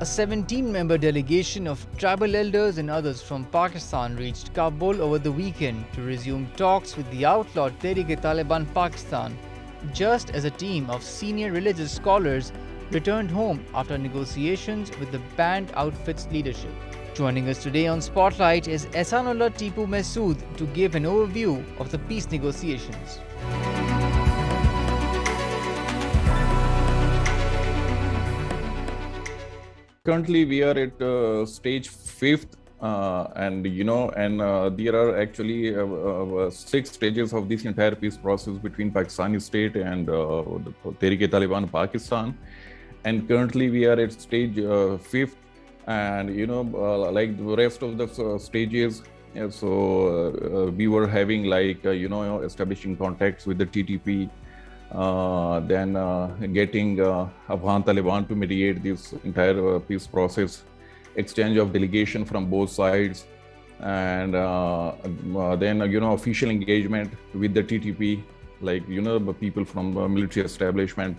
A 17-member delegation of tribal elders and others from Pakistan reached Kabul over the weekend to resume talks with the outlawed Tehrik-e-Taliban Pakistan, just as a team of senior religious scholars returned home after negotiations with the banned outfit's leadership. Joining us today on Spotlight is Ihsan Tipu to give an overview of the peace negotiations. Currently, we are at stage 5th, there are actually 6 stages of this entire peace process between Pakistani state and the Tehrik-e-Taliban Pakistan. And currently, we are at stage 5th, and like the rest of the stages. We were having establishing contacts with the TTP. Then getting Afghan Taliban to mediate this entire peace process, exchange of delegation from both sides, and then official engagement with the TTP, the people from the military establishment,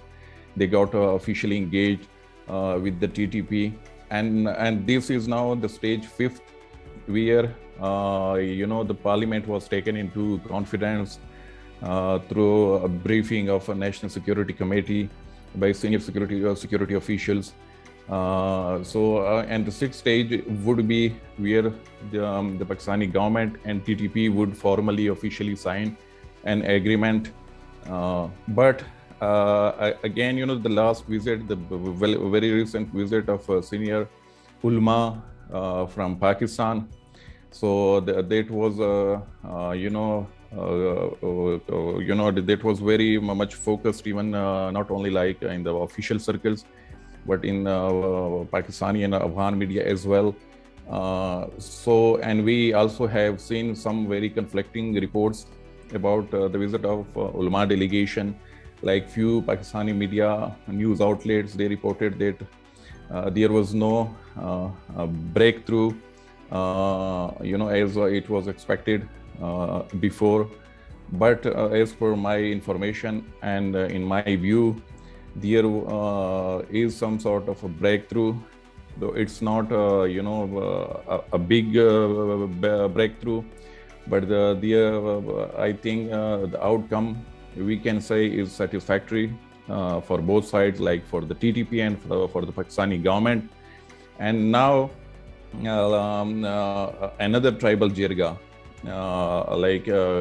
they got officially engaged with the TTP, and this is now the stage 5th, where the parliament was taken into confidence through a briefing of a National Security Committee by senior security officials. And the 6th stage would be where the Pakistani government and TTP would formally officially sign an agreement. But again, the last visit, the very recent visit of senior ulama from Pakistan. So that was, that was very much focused, even not only like in the official circles, but in Pakistani and Afghan media as well. And we also have seen some very conflicting reports about the visit of ulama delegation. Like few Pakistani media news outlets, they reported that there was no breakthrough, as it was expected before. But as per my information and in my view, there is some sort of a breakthrough, though it's not a big breakthrough, but I think the outcome we can say is satisfactory for both sides, like for the TTP and for the Pakistani government. And now another tribal jirga,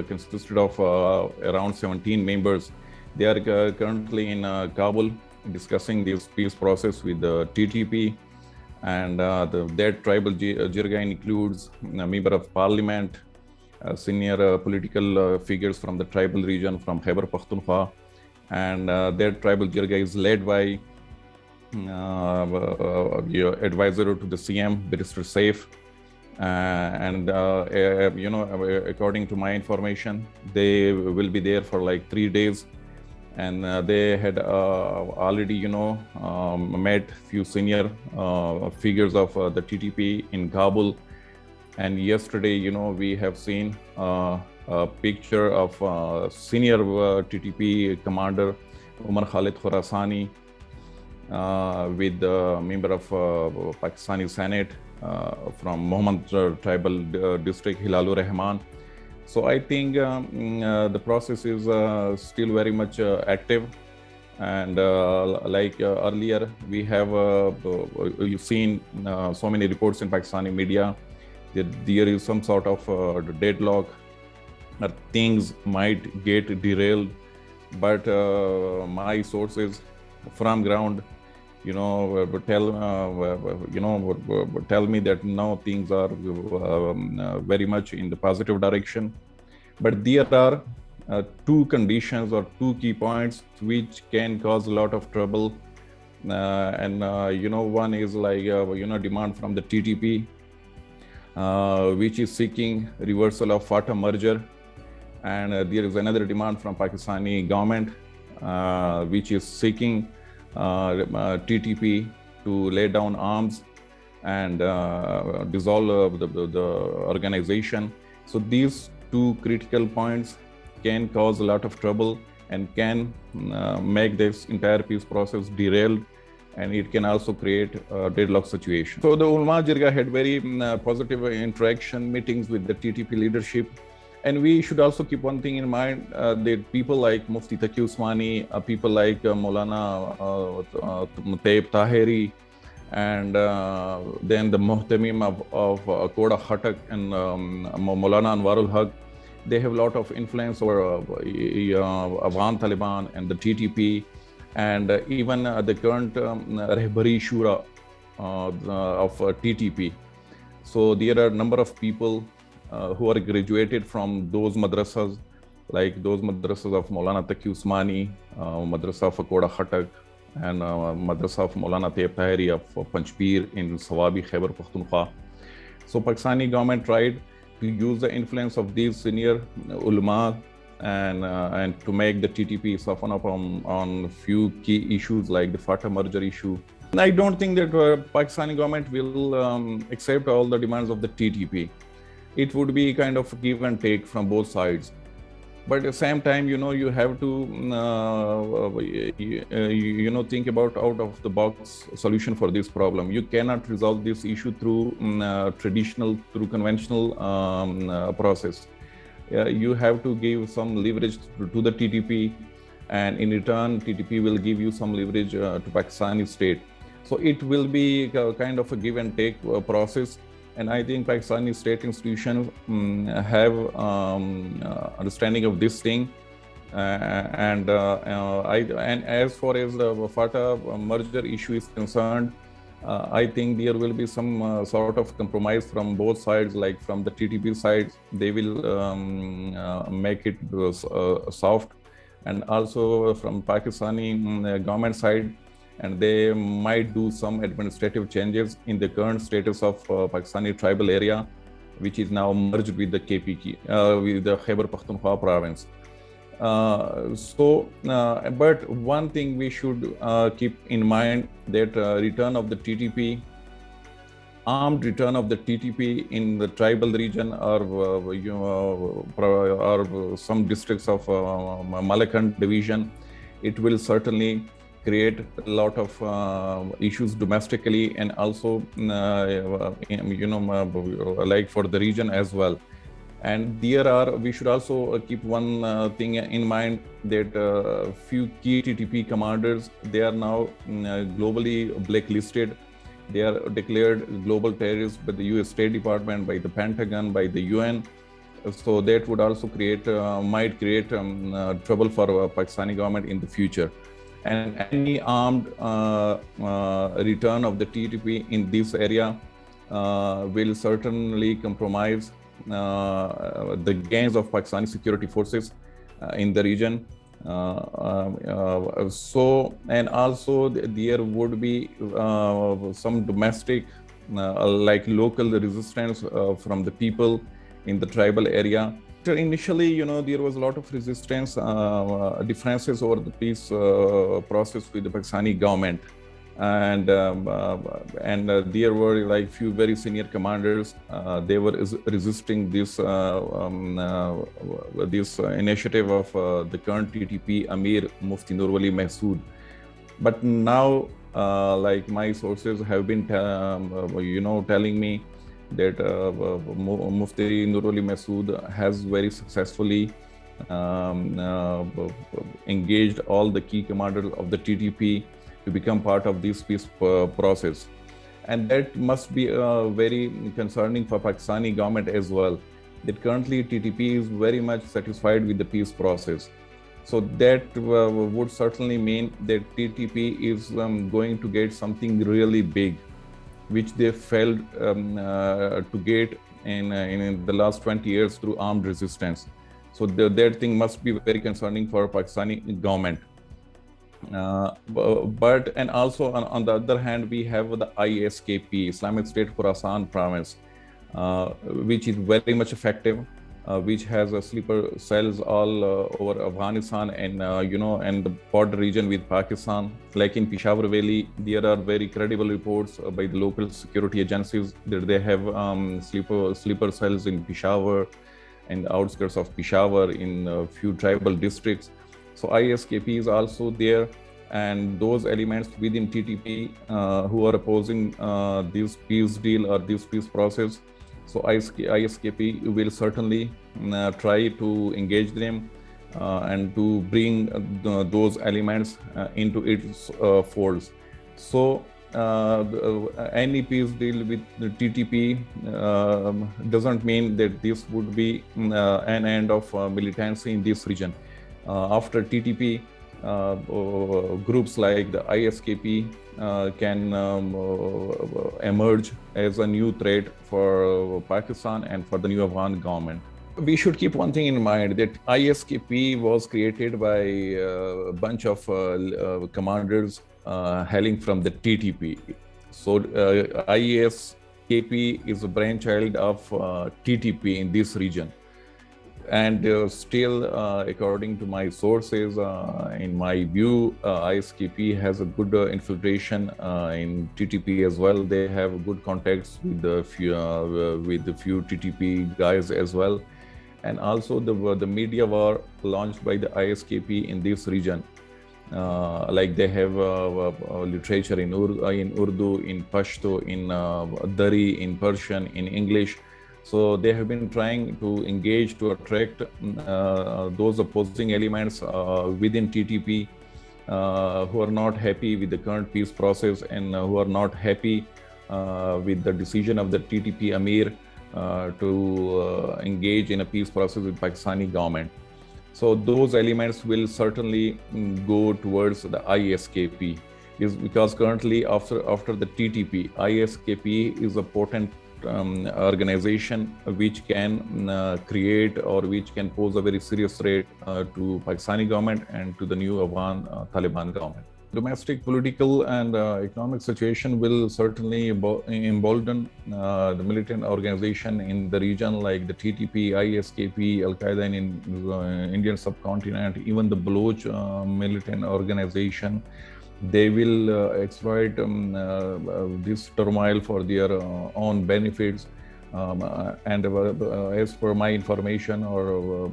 consisted of around 17 members. They are currently in Kabul discussing this peace process with the TTP, and that tribal jirga includes a member of parliament, senior political figures from the tribal region from Khyber Pakhtunkhwa, and that tribal jirga is led by advisor to the CM, Barrister Saif. According to my information, they will be there for like 3 days, and they had already met few senior figures of the TTP in Kabul. And yesterday, we have seen a picture of senior TTP commander Umar Khalid Khurasani with the member of Pakistani Senate from Mohammed tribal district, Hilalur Rahman. So I think the process is still very much active. And earlier, we have you've seen so many reports in Pakistani media that there is some sort of deadlock, things might get derailed. But my sources from ground, tell me that now things are very much in the positive direction. But there are 2 conditions or 2 key points which can cause a lot of trouble. One is demand from the TTP, which is seeking reversal of FATA merger. And there is another demand from Pakistani government, which is seeking TTP to lay down arms and dissolve the organization. So these 2 critical points can cause a lot of trouble and can make this entire peace process derailed. and it can also create a deadlock situation. So the ulama jirga had very positive interaction meetings with the TTP leadership. And we should also keep one thing in mind, that people like Mufti Taqi Usmani, people like Maulana Tayyib Tahiri, and then the Muhtamim of Koda Khatak and Maulana Anwarul Haq, they have a lot of influence over Afghan Taliban and the TTP, and even the current Rehbari Shura of TTP. So there are a number of people who are graduated from those madrasas, like those madrasas of Maulana Taqi Usmani, madrasa of Koda Khatak, and madrasa of Maulana Tayyib Tahiri of Panchpir in Sawabi, Khyber Pakhtunkhwa. So Pakistani government tried to use the influence of these senior ulama and to make the TTP soften up on few key issues like the FATA merger issue. And I don't think that Pakistani government will accept all the demands of the TTP. It would be kind of give and take from both sides. But at the same time, you have to, think about out of the box solution for this problem. You cannot resolve this issue through through conventional process. You have to give some leverage to the TTP, and in return, TTP will give you some leverage to Pakistani state. So it will be kind of a give and take process. And I think Pakistani state institutions have understanding of this thing. And as far as the FATA merger issue is concerned, I think there will be some sort of compromise from both sides. Like from the TTP side, they will make it soft, and also from Pakistani government side, and they might do some administrative changes in the current status of Pakistani tribal area, which is now merged with the KPK, with the Khyber Pakhtunkhwa province. But one thing we should keep in mind, that return of the TTP, armed return of the TTP in the tribal region, or some districts of Malakand division, it will certainly create a lot of issues domestically, and also like for the region as well. And we should also keep one thing in mind, that few key TTP commanders, they are now globally blacklisted. They are declared global terrorists by the US State Department, by the Pentagon, by the UN. So that would also might create trouble for Pakistani government in the future. And any armed return of the TTP in this area will certainly compromise the gains of Pakistani security forces in the region. And also there would be some domestic, like local resistance from the people in the tribal area. Initially, there was a lot of resistance, differences over the peace process with the Pakistani government, and there were like few very senior commanders. They were resisting this initiative of the current TTP Amir Mufti Nurwali Mahsood. But now, like my sources have been, telling me that Mufti Nurwali Mahsood has very successfully engaged all the key commanders of the TTP to become part of this peace process. And that must be very concerning for Pakistani government as well, that currently TTP is very much satisfied with the peace process. So that would certainly mean that TTP is going to get something really big, which they failed to get in the last 20 years through armed resistance. So that thing must be very concerning for Pakistani government. And also on the other hand, we have the ISKP, Islamic State Khorasan province, which is very much effective, which has sleeper cells all over Afghanistan and and the border region with Pakistan. Like in Peshawar Valley, there are very credible reports by the local security agencies that they have sleeper cells in Peshawar and the outskirts of Peshawar in a few tribal districts. So ISKP is also there. and those elements within TTP who are opposing this peace deal or this peace process. So ISKP will certainly try to engage them and to bring those elements into its folds. So any peace deal with the TTP doesn't mean that this would be an end of militancy in this region. After TTP, groups like the ISKP can emerge as a new threat for Pakistan and for the new Afghan government. We should keep one thing in mind, that ISKP was created by a bunch of commanders hailing from the TTP. So ISKP is a brainchild of TTP in this region. And still, according to my sources, in my view, ISKP has a good infiltration in TTP as well. They have good contacts with the few TTP guys as well. And also the media war launched by the ISKP in this region. Like they have literature in Urdu, in Pashto, in Dari, in Persian, in English. So they have been trying to engage to attract those opposing elements within TTP who are not happy with the current peace process and who are not happy with the decision of the TTP Amir to engage in a peace process with Pakistani government. So those elements will certainly go towards the ISKP, because currently after the TTP, ISKP is a potent organization which can create or which can pose a very serious threat to Pakistani government and to the new Afghan Taliban government. Domestic political and economic situation will certainly embolden the militant organization in the region, like the TTP, ISKP, Al-Qaeda in Indian subcontinent, even the Baloch militant organization. They will exploit this turmoil for their own benefits. And as per my information or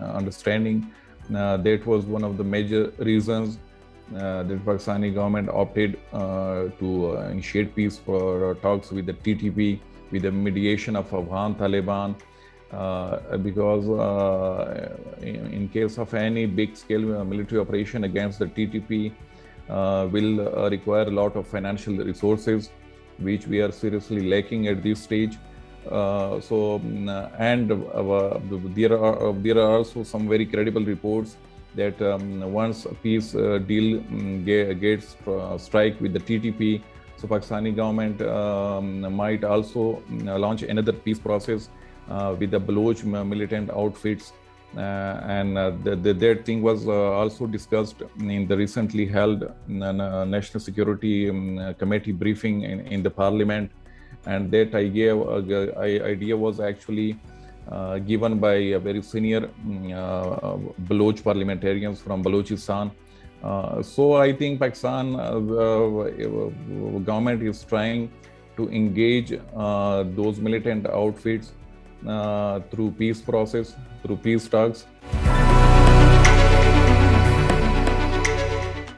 understanding, that was one of the major reasons the Pakistani government opted to initiate peace for talks with the TTP, with the mediation of Afghan Taliban, because in case of any big-scale military operation against the TTP, will require a lot of financial resources, which we are seriously lacking at this stage. And there are also some very credible reports that once a peace deal gets strike with the TTP, so Pakistani government might also launch another peace process with the Baloch militant outfits. That thing was also discussed in the recently held National Security Committee briefing in the Parliament, and that idea was actually given by a very senior Baloch parliamentarians from Balochistan. So I think Pakistan government is trying to engage those militant outfits through peace process, through peace talks.